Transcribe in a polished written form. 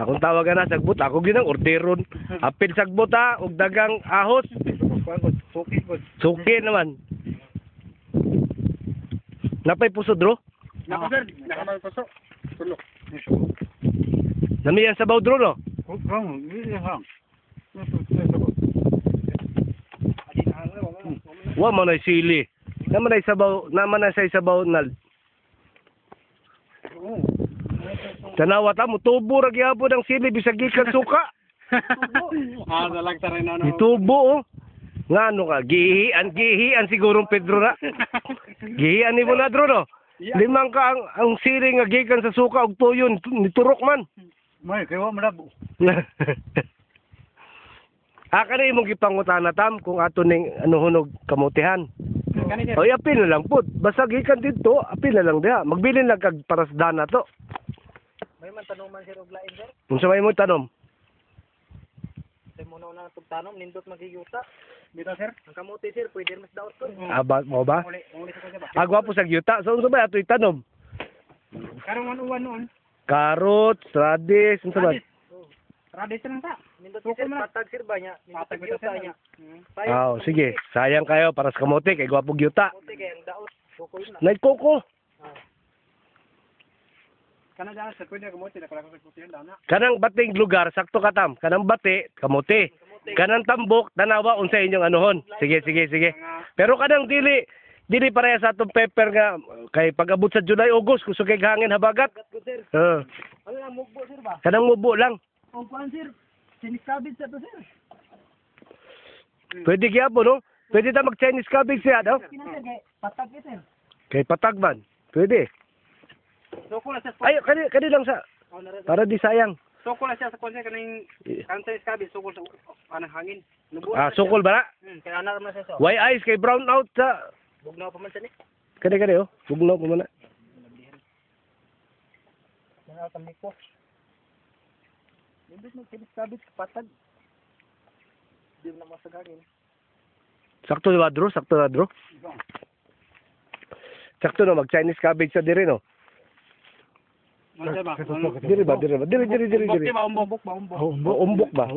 Akong tawagan na sagbot, ako ginang orderon. Apil sagbot ha, ug dagang ahos. Suki naman. Napay puso dro? Nako sir, nakamay puso. Tulok. Namiyan sa dro no? Wa man ay sili. Naman ay sabaw, naman ay sa sabaw nal. Tanawa ta mo tubo ra gyapon ang sili bisag gikan suka. Dalag ta rin ano. Itubo oh. Ngano ka gihian sigurong Pedro ra. Gihian ni mo na dro no. Limang ka ang sili nga gikan sa suka ug tuyon niturok man. May kaya malabo. Kana imong gipangutana tam kung ato ning ano hunog kamutihan. Oy apil na lang pud. Basta gikan dito, apil na lang diha. Magbilin lang kag parasdan na to. May man tanong man sir og lain sir. Unsa may mo tanom? Sa mo na tanom nindot magiyuta. Dito sir. Ang kamote sir pwede mas daot ko. Mo ba? Uli sa kanya ba? Agwa po sa yuta. So unsa ba ato itanom? Karong uwan noon. Carrots, radish, unsa ba? Radis lang ta. Nindot sir patag sir ba nya? Nindot yuta nya. Oh, sige. Sayang kayo para sa kamote kay gwapog yuta. Kamote kay ang daot. Kukoy na. Nay koko. Kana daan sa pwede kamote na kalako sa putihan dana. Kanang bating lugar sakto katam. Kanang bati kamote. Kanang tambok tanawa unsa inyong anuhon. Sige. Pero kanang dili pareha sa atong pepper nga kay pag-abot sa July, August kuso kay hangin habagat. sir. Ano lang mugbo sir ba? Kanang mubo lang. Kung kuan sir, sinikabit sa to sir. Pwede gyapon no? Pwede ta mag Chinese cabbage siya daw. Kinasa kay patag sir. Kay patagman. Pwede. Soko na siya. Ay kani lang sa para di sayang. Soko na siya sa konse kaning kansa iskabi soko sa anang hangin. Sukol ba? Kaya ana man siya so. Why eyes kay brown out sa Bugnaw pa man siya ni. kani oh. Bugnaw pa man na. Nang kami ko. Nindot mo sinikabit patag. Di na masagangin. Sakto na dro? Sakto na dro? Sakto na mag Chinese cabbage sa dire no. Ano ba? Dire ba? Dire. Umbok ba umbok? Umbok ba?